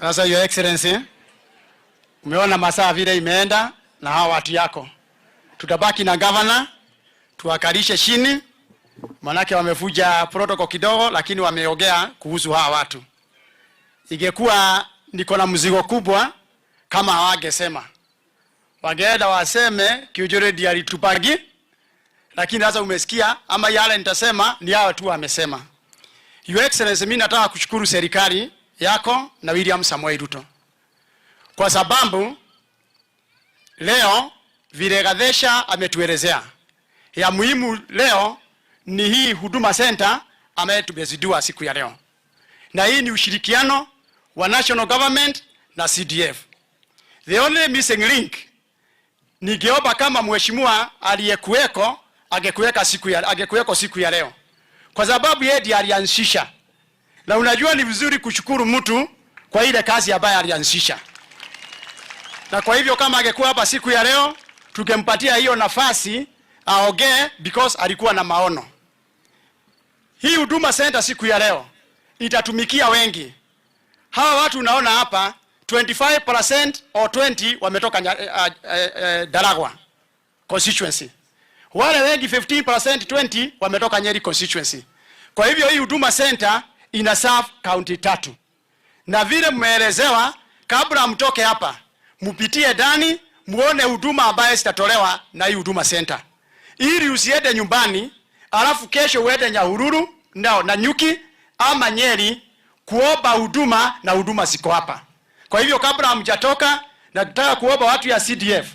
Sasa Your Excellency, umeona masaa vile imeenda na hawa watu yako. Tutabaki na governor, tuwakalishe chini, manake wamefuja protocol kidogo, lakini wameongea kuhusu hawa watu. Ingekuwa niko na mzigo kubwa kama hawangesema. Wangeenda waseme Kiunjuri ndiye alitupagi, lakini sasa umesikia ama yale nitasema ni hawa tu wamesema. Your Excellency, mimi nataka kushukuru serikali yako na William Samoei Ruto. Kwa sababu leo vile Gadesha ametuelezea. Ya muhimu leo ni hii Huduma Center ambaye tumezindua siku ya leo. Na hii ni ushirikiano wa national government na CDF. The only missing link ni geoba kama mheshimiwa aliyekuweko angekuweko siku ya leo. Kwa sababu yeye ndiye alianzisha. Na unajua ni vizuri kushukuru mtu kwa ile kazi ambayo alianzisha. Na kwa hivyo kama angekuwa hapa siku ya leo, tungempatia hiyo nafasi aongee because alikuwa na maono. Hii Huduma Center siku ya leo itatumikia wengi. Hawa watu unaona hapa 25% or 20 wametoka Daragwa constituency. Wale wengi 15% 20 wametoka Nyeri constituency. Kwa hivyo hii Huduma Center ina serve county 3. Na vile mmeelezewa, kabla mtoke hapa, mpitie ndani muone huduma ambayo zitatolewa na hii Huduma Center. Ili usiende nyumbani, alafu kesho uende Nyahururu na Nyuki ama Nyeri kuomba huduma na huduma ziko hapa. Kwa hivyo kabla hamjatoka, nataka kuomba watu ya CDF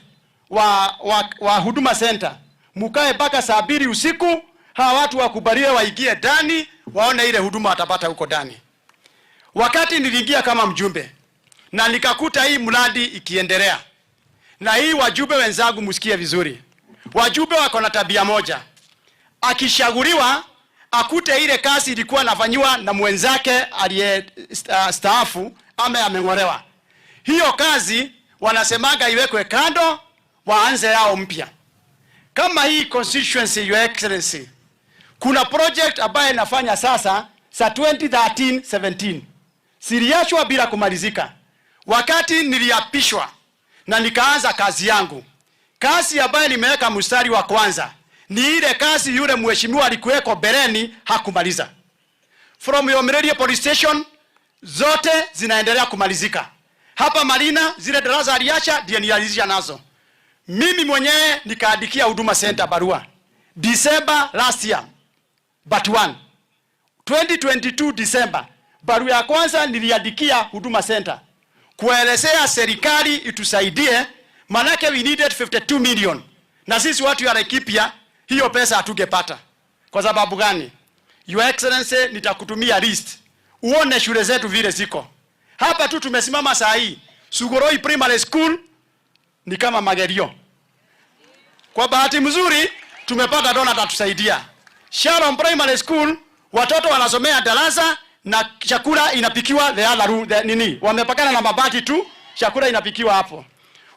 wa Huduma Center mukae mpaka saa 2 usiku, hawa watu wakubaliwe waingie ndani waone ile huduma watapata huko ndani. Wakati niliingia kama mjumbe na nikakuta hii mradi ikiendelea. Na hii wajumbe wenzangu msikie vizuri. Wajumbe wako na tabia moja. Akishauriwa akute ile kazi ilikuwa nafanywa na mwenzake aliyestaafu ama ameng'olewa. Hiyo kazi wanasemaga iwekwe kando waanze yao mpya. Kama hii constituency, Your Excellency, kuna project ambayo inafanya sasa sa 2013-17. Siliachwa bila kumalizika. Wakati niliapishwa na nikaanza kazi yangu, kazi ambayo nimeweka mstari wa kwanza ni ile kazi yule mheshimiwa alikuweko bereni hakumaliza. From Yomirerie Police Station zote zinaendelea kumalizika. Hapa Marina zile darasa aliacha ndiye nializisha nazo. Mimi mwenyewe nikaandikia Huduma Center barua December last year, but 2022 December, barua ya kwanza niliandikia Huduma Center kuelezea serikali itusaidie, manake we needed 52 million. Na sisi watu ya Laikipia hiyo pesa hatungepata. Kwa sababu gani? Your Excellency, nitakutumia list uone shule zetu vile ziko. Hapa tu tumesimama saa hii Sugoroi Primary School ni kama Magerio. Kwa bahati mzuri tumepata dona atatusaidia. Sharon Primary School watoto wanasomea darasa na chakula inapikiwa the other room, wamepakana na mabati tu, chakula inapikiwa hapo.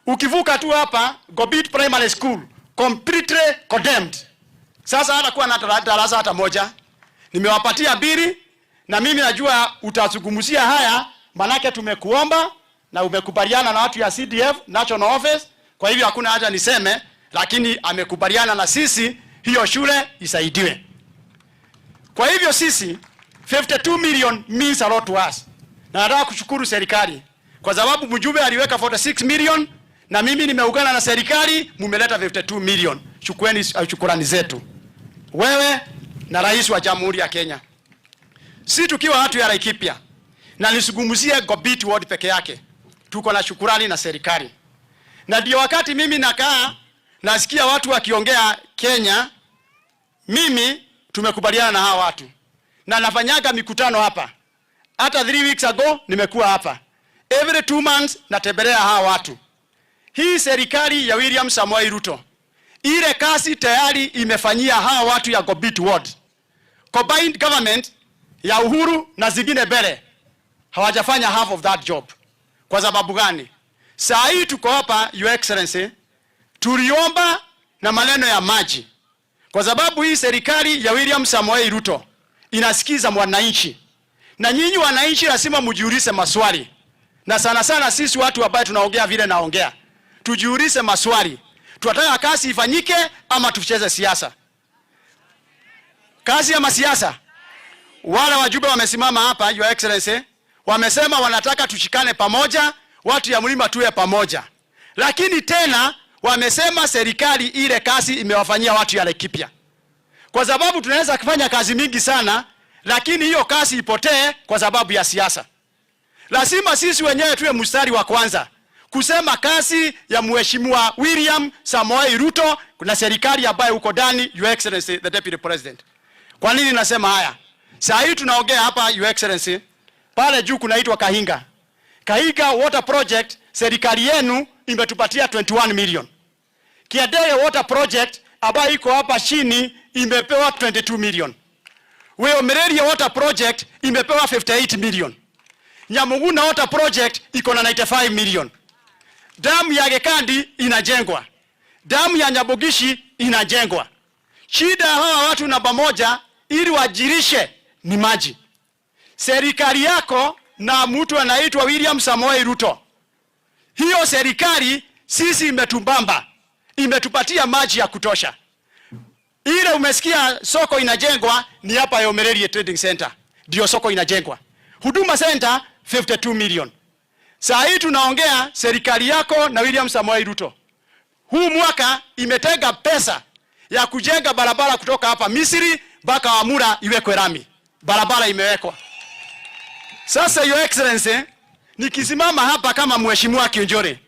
Ukivuka tu hapa Gobit Primary School completely condemned. Sasa hata kuwa na darasa hata moja. Nimewapatia 2 na mimi najua utazungumzia haya, manake tumekuomba na umekubaliana na watu ya CDF National Office. Kwa hivyo hakuna haja niseme, lakini amekubaliana na sisi hiyo shule isaidiwe. Kwa hivyo sisi 52 million means a lot to us. Na nataka kushukuru serikali kwa sababu mjumbe aliweka 46 million na mimi nimeungana na serikali mumeleta 52 million. Shukrani zetu wewe na rais wa Jamhuri ya Kenya. Si tukiwa watu ya Laikipia na nisungumuzie Gobit ward peke yake, tuko na shukrani na serikali. Na ndio wakati mimi nakaa nasikia watu wakiongea Kenya, mimi tumekubaliana na hawa watu. Na nafanyaga mikutano hapa. Hata 3 weeks ago nimekuwa hapa. Every 2 months natembelea hawa watu. Hii serikali ya William Samoei Ruto, ile kazi tayari imefanyia hawa watu ya Gobit ward. Combined government ya Uhuru na zingine mbele hawajafanya half of that job. Kwa sababu gani? Saa hii tuko hapa, Your Excellency, tuliomba na maneno ya maji. Kwa sababu hii serikali ya William Samoei Ruto inasikiza mwananchi. Na nyinyi wananchi lazima mjiulize maswali. Na sana sana sisi watu ambao tunaongea vile naongea, tujiulize maswali. Tunataka kazi ifanyike ama tucheze siasa? Kazi ama siasa? Wale wajumbe wamesimama hapa, Your Excellency, wamesema wanataka tushikane pamoja, watu ya mlima tuwe pamoja. Lakini tena wamesema serikali ile kazi imewafanyia watu ya Laikipia. Kwa sababu tunaweza kufanya kazi mingi sana, lakini hiyo kazi ipotee kwa sababu ya siasa. Lazima sisi wenyewe tuwe mstari wa kwanza kusema kazi ya Mheshimiwa William Samoei Ruto na serikali ambayo uko ndani, Your Excellency the Deputy President. Kwa nini nasema haya? Saa hii tunaongea hapa, Your Excellency, pale juu kunaitwa Kahinga. Kahinga Water Project, serikali yenu imetupatia 21 million. Kiadeye Water Project ambayo iko hapa chini imepewa 22 million. Weomereria Water Project imepewa 58 million. Nyamuguna Water Project iko na 95 million. Damu ya Gekandi inajengwa. Damu ya Nyabogishi inajengwa. Shida hawa watu namba moja ili wajirishe ni maji. Serikali yako na mtu anaitwa William Samoei Ruto, hiyo serikali sisi imetumbamba, imetupatia maji ya kutosha. Ile umesikia soko inajengwa ni hapa Yomererie Trading Center, ndio soko inajengwa. Huduma Center 52 million. Saa hii tunaongea serikali yako na William Samoei Ruto, huu mwaka imetega pesa ya kujenga barabara kutoka hapa Misri mpaka Wamura iwekwe rami. Barabara imewekwa. Sasa Your Excellency, nikisimama hapa kama Mheshimiwa Kiunjuri,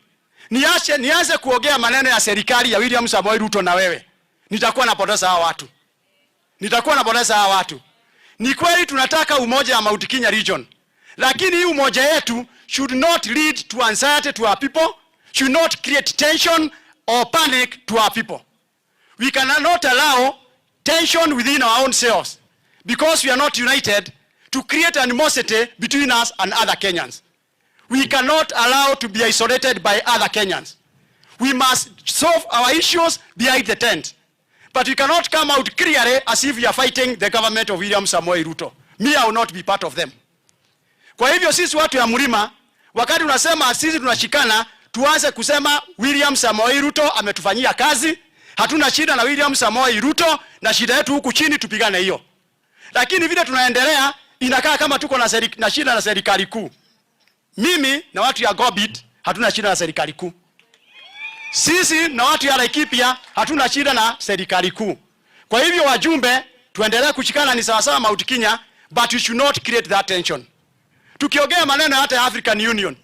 nianze kuongea maneno ya serikali ya William Samoei Ruto na wewe, nitakuwa napoteza hawa watu. Ni kweli tunataka umoja wa Mount Kenya region, lakini hii umoja yetu should not lead to anxiety to our people, should not create tension or panic to our people. We cannot allow tension within our own selves because we are not united to create animosity between us and other Kenyans. We cannot allow to be isolated by other Kenyans. We must solve our issues behind the tent. But we cannot come out clearly as if we are fighting the government of William Samoei Ruto. Me, I will not be part of them. Kwa hivyo sisi watu ya mlima, wakati unasema sisi tunashikana, tuanze kusema William Samoei Ruto ametufanyia kazi. Hatuna shida na William Samoei Ruto, na shida yetu huku chini tupigane hiyo. Lakini vile tunaendelea inakaa kama tuko na shida na serikali kuu. Mimi na watu ya Gobit hatuna shida na serikali kuu. Sisi na watu ya Laikipia hatuna shida na serikali kuu. Kwa hivyo wajumbe, tuendelee kushikana ni sawa sawa Mount Kenya, but we should not create that tension. Tukiongea maneno hata ya African Union,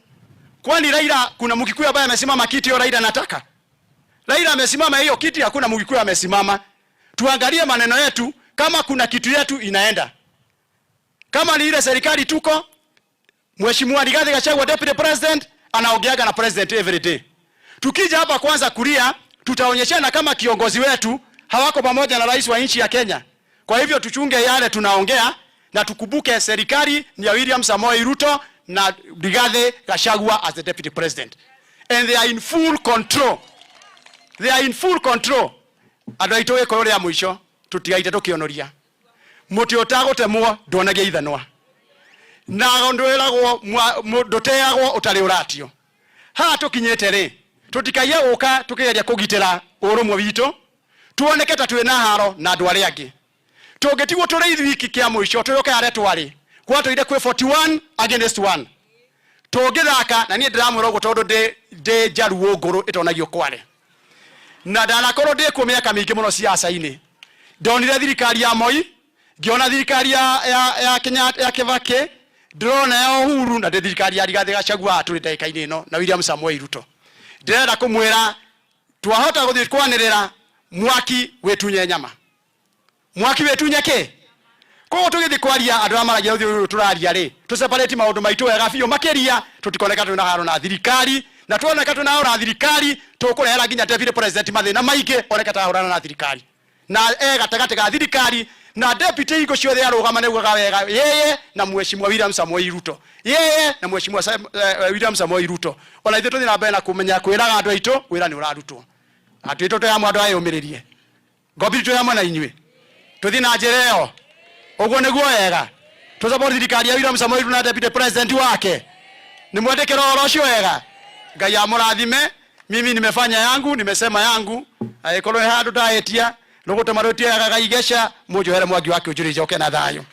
kwani Raila kuna Mkikuyu ambaye amesimama kiti hiyo Raila anataka? Raila amesimama hiyo kiti, hakuna Mkikuyu amesimama. Tuangalie maneno yetu kama kuna kitu yetu inaenda. Kama ni ile serikali tuko, Mheshimiwa Gachagua Deputy President anaongeaga na President every day. Tukija hapa kwanza kulia, tutaonyeshana kama kiongozi wetu hawako pamoja na rais wa nchi ya Kenya. Kwa hivyo tuchunge yale tunaongea na tukumbuke serikali ni ya William Samoei Ruto na Gachagua as the Deputy President. And they are in full control. Adaitoe korore ya mwisho tutigaite tukionoria. Muti otagotemwo ndonage ithanwa. Na ndweragwo ndoteagwo utari uratio. Ha tukinyete ri tutikaiye uka tukigeria kugitira urumwe witu tuoneke ta twi na haro na andu aria angi. Tungetigwo turi ithwiki kia mwisho tuyoke are twari kwa tuire kwi 41 against 1. Tungithaka na nie ndiramwira ugo tondu ndi jaruo nguru itonagio kware. Na ndanakorwo ndi ku miaka mingi muno siasa-ini. Ndonire thirikari ya Moi, ngiona thirikari ya Kenya ya Kibaki, ndrona ya Uhuru na thirikari ya Gachagua turi ndagika-ini ino na William Samoei Ruto. Ndirenda kumwira twahota guthii kwanirira mwaki wetunye nyama. Mwaki wetunye ke? Ko tugithi kwaria andu amaragia uthii turaria ri tuseparate maundu maitu wega biu makiria tutikoneka twina haro na thirikari na tuoneka twina haro na thirikari tukurehera nginya Deputy President mathina maingi oneka ta haro na thirikari na gatagati ga thirikari na deputy iko ciothe arugama neugaga wega yeye na Mheshimiwa William Samoei Ruto, yeye na Mheshimiwa William Samoei Ruto. Ona ithu tuthi na mbere na kumenya kwiraga andu aitu wira ni urarutwo atu itu to ya mwandu ayumiririe Gobit to ya mwana inywe tuthi na njereo uguo niguo wega tu support thirikari ya William Samoei Ruto na Deputy President wake Nimwandike roho rocio wega. Ngai amurathime. Mimi nimefanya yangu, nimesema yangu. Aikolo handu daetia, nuguta marotia gaigesha mujohere Mwangi wa Kiunjuri joke na thayo.